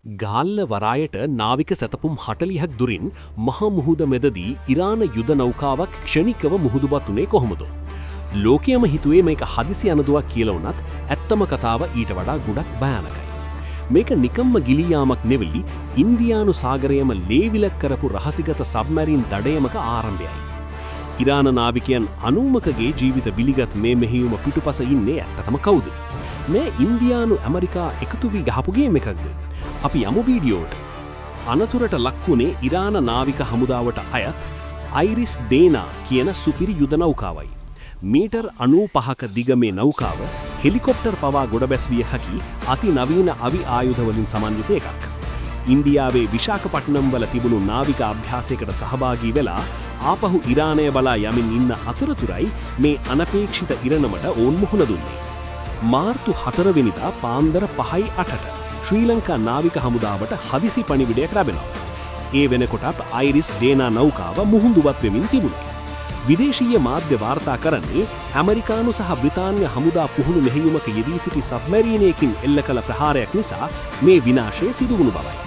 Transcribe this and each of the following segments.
ගාල්ල වරායට නාවික සැතපුම් 40ක් දුරින් මහ මුහුද මැදදී ඉරාන යුද නෞකාවක් ක්ෂණිකව මුහුදුබත් වුණේ කොහොමද? ලෝකයේම හිතුවේ මේක හදිසි අනදුවක් කියලා වුණත් ඇත්තම කතාව ඊට වඩා ගොඩක් භයානකයි. මේක නිකම්ම ගිලී යාමක් නෙවෙයි, ඉන්දියානු සාගරයේම ලේවිලක් කරපු රහසිගත සබ්මැරින් දඩයමක ආරම්භයයි. ඉරාන නාවිකයන් 90කගේ ජීවිත බිලිගත් මේ මෙහෙයුම පිටුපස ඉන්නේ ඇත්තටම කවුද? මේ ඉන්දියානු ඇමරිකා එකතු වී ගහපු ගේම් එකක්ද? අපි යමු වීඩියෝට. අනතුරට ලක්වුණේ ඉරාන නාවික හමුදාවට අයත් අයිරිස් ඩේනා කියන සුපිරි යුද නෞකාවයි. මීටර් 95ක දිග මේ නෞකාව හෙලිකොප්ටර් පවා ගොඩබැස්විය හැකි අති නවීන අවි ආයුධ වලින් සමන්විත එකක්. ඉන්දියාවේ විශාඛපට්නම් වල තිබුණු නාවික අභ්‍යාසයකට සහභාගී වෙලා ආපහු ඉරානය බලා යමින් ඉන්න අතරතුරයි මේ අනපේක්ෂිත ඉරණමට ඔවුන් මුහුණ දුන්නේ. මාර්තු 4 වෙනිදා පාන්දර 5:08ට ශ්‍රී ලංකා නාවික හමුදාවට හදිසි පණිවිඩයක් ලැබෙනවා. ඒ වෙනකොටත් අයිරිස් ඩේනා නෞකාව මුහුදුවත් වෙමින් තිබුණේ. විදේශීය මාධ්‍ය වාර්තා කරන්නේ ඇමරිකානු සහ බ්‍රිතාන්‍ය හමුදා පුහුණු මෙහෙයුමක යෙදී සිටි සබ්මැරීනයකින් එල්ල කළ ප්‍රහාරයක් නිසා මේ විනාශය සිදු වුණු බවයි.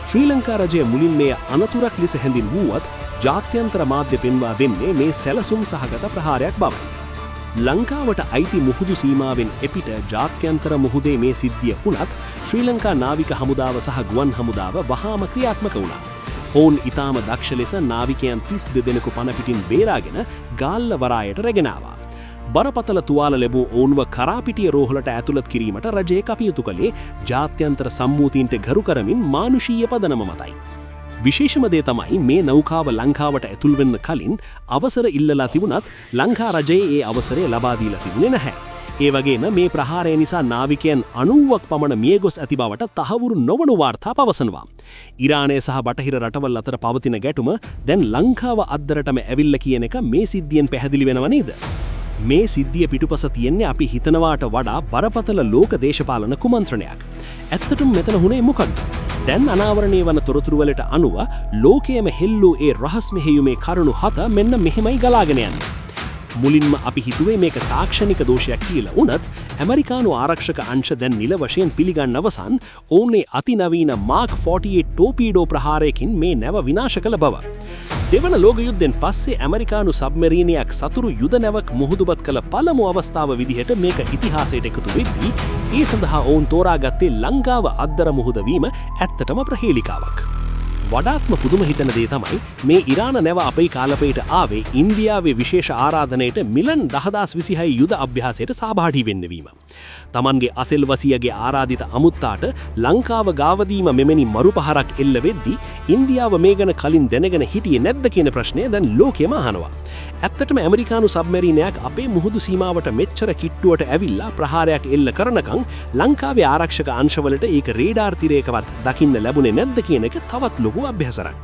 ශ්‍රී ලංකා රජය මුලින් මේ අනතුරක් ලෙස හැඳින්වුවත් ජාත්‍යන්තර මාධ්‍ය පෙන්වා දෙන්නේ මේ සැලසුම් සහගත ප්‍රහාරයක් බවයි. ලංකාවට අයිති මුහුදු සීමාවෙන් එපිට ජාත්‍යන්තර මුහුදේ මේ සිද්ධිය වුණත් ශ්‍රී ලංකා නාවික හමුදාව සහ ගුවන් හමුදාව වහාම ක්‍රියාත්මක වුණා. ඔවුන් ඉතාම දක්ෂ ලෙස නාවිකයන් 32 දෙනෙකු පණ පිටින් බේරාගෙන ගාල්ල වරායට රැගෙන ආවා. බරපතල තුවාල ලැබූ ඔවුන්ව කරාපිටිය රෝහලට ඇතුළත් කිරීමට රජය කටයුතු කළේ ජාත්‍යන්තර සම්මුතීන්ට ගරු කරමින් මානුෂීය පදනම මතයි. විශේෂම දේ තමයි මේ නෞකාව ලංකාවට ඇතුල් වෙන්න කලින් අවසර ඉල්ලලා තිබුණත් ලංකා රජයේ ඒ අවසරය ලබා දීලා තිබුණේ නැහැ. ඒ වගේම මේ ප්‍රහාරය නිසා නාවිකයන් 90ක් පමණ මියගොස් ඇති බවට තහවුරු නොවන වාර්තා පවසනවා. ඉරානය සහ බටහිර රටවල් අතර පවතින ගැටුම දැන් ලංකාව අද්දරටම ඇවිල්ලා කියන එක මේ සිද්ධියෙන් පැහැදිලි වෙනව නේද? මේ සිද්ධිය පිටුපස තියෙන්නේ අපි හිතනවාට වඩා බරපතල ලෝක දේශපාලන කුමන්ත්‍රණයක්. ඇත්තටම මෙතන වුණේ මොකක්ද? දැන් අනාවරණය වන තොරතුරු වලට අනුව ලෝකයේම හෙල්ලූ ඒ රහස් මෙහෙයුමේ කරුණු 7 මෙන්න මෙහෙමයි ගලාගෙන යන්නේ. මුලින්ම අපි හිතුවේ මේක තාක්ෂණික දෝෂයක් කියලා. උනත් ඇමරිකානු ආරක්ෂක අංශ දැන් නිල වශයෙන් පිළිගන්න අවසන් ඔවුන්ගේ අතිනවීන මාක් 48 ටෝපීඩෝ ප්‍රහාරයකින් මේ නැව විනාශ කළ බව. දෙවන ලෝක යුද්ධෙන් පස්සේ ඇමරිකානු සබ්මරීනයක් සතුරු යුද නැවක් මුහුදුබත් කළ පළමු අවස්ථාව විදිහට මේක ඉතිහාසයට එකතු වෙද්දී ඒ සඳහා ඔවුන් තෝරාගත්තේ ලංකාව අද්දර මුහුද වීම ඇත්තටම ප්‍රහේලිකාවක්. වඩාත්ම පුදුම හිතන දේ තමයි මේ ඉරාන නැව අපේ කාලපයට ආවේ ඉන්දියාවේ විශේෂ ආරාධනයට මිලන් 1026 යුද අභ්‍යාසයට සහභාගී වෙන්න වීම. තමන්ගේ අසෙල්වසියගේ ආරාධිත අමුත්තාට ලංකාව ගාවදීම මෙමෙනි මරුපහරක් එල්ල වෙද්දී ඉන්දියාව මේ ගැන කලින් දැනගෙන හිටියේ නැද්ද කියන ප්‍රශ්නය දැන් ලෝකෙම අහනවා. ඇත්තටම ඇමරිකානු සබ්මරීනයක් අපේ මුහුදු සීමාවට මෙච්චර කිට්ටුවට ඇවිල්ලා ප්‍රහාරයක් එල්ල කරනකම් ලංකාවේ ආරක්ෂක අංශවලට ඒක රේඩාර් තිරයකවත් දකින්න ලැබුණේ නැද්ද කියන එක තවත් ලොකු අභ්‍යාසයක්.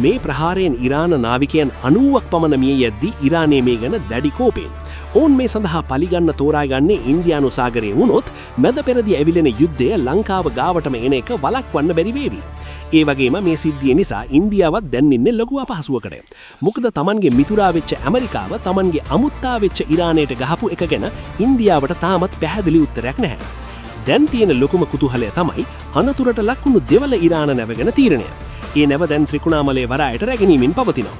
මේ ප්‍රහාරයෙන් ඉරාන නාවිකයන් 90ක් පමණ මිය යද්දී ඉරානයේ මේ ගැන දැඩි කෝපයෙන් ඔවුන් මේ සඳහා පලිගන්න තෝරාගන්නේ ඉන්දියානු සාගරයේ වුණොත් මැද පෙරදී ඇවිලෙන යුද්ධය ලංකාව ගාවටම එන එක වළක්වන්න බැරි වේවි. ඒ වගේම මේ සිද්ධිය නිසා ඉන්දියාවත් දැන් ඉන්නේ ලොකු අපහසුවකට. මොකද Tamanගේ මිතුරා වෙච්ච ඇමරිකාව Tamanගේ අමුත්තා වෙච්ච ඉරානයට ගහපු එක ගැන ඉන්දියාවට තාමත් පැහැදිලි උත්තරයක් නැහැ. දැන් තියෙන ලොකුම කුතුහලය තමයි අනතුරට ලක්වුණු දෙවල ඉරාන නැව ගැන තීරණය. ඒ නැව දැන් ත්‍රිකුණාමලයේ වරායට රැගෙනීමෙන් පවතිනවා.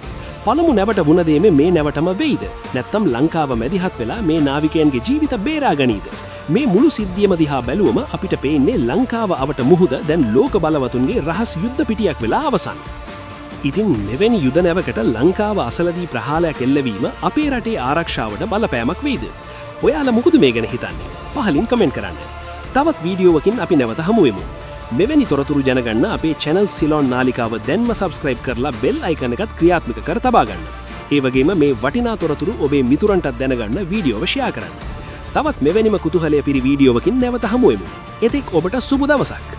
පළමු නැවට වුණ දේ මේ නැවටම වෙයිද? නැත්නම් ලංකාව මැදිහත් වෙලා මේ නාවිකයන්ගේ ජීවිත බේරා ගනීද? මේ මුළු සිද්ධියම දිහා බැලුවම අපිට පේන්නේ ලංකාව අවට මුහුද දැන් ලෝක බලවතුන්ගේ රහස් යුද්ධ පිටියක් වෙලා අවසන්. ඉතින් මෙවැනි යුද නැවකට ලංකාව අසලදී ප්‍රහාරයක් එල්ලවීම අපේ රටේ ආරක්ෂාවට බලපෑමක් වෙයිද? ඔයාලා මොකද මේ ගැන හිතන්නේ? පහලින් කමෙන්ට් කරන්න. තවත් වීඩියෝවකින් අපි නැවත හමු වෙමු. මෙවැනි තොරතුරු ජනගන්න අපේ channel සිලොන් නාලිකාව දැන්ම subscribe කරලා bell icon එකත් ක්‍රියාත්මක කර තබා ගන්න. ඒ වගේම මේ වටිනා තොරතුරු ඔබේ මිතුරන්ටත් දැනගන්න වීඩියෝව share කරන්න. තවත් මෙවැනිම කුතුහලය පිරි වීඩියෝවකින් නැවත හමු වෙමු. එතෙක් ඔබට සුබ දවසක්.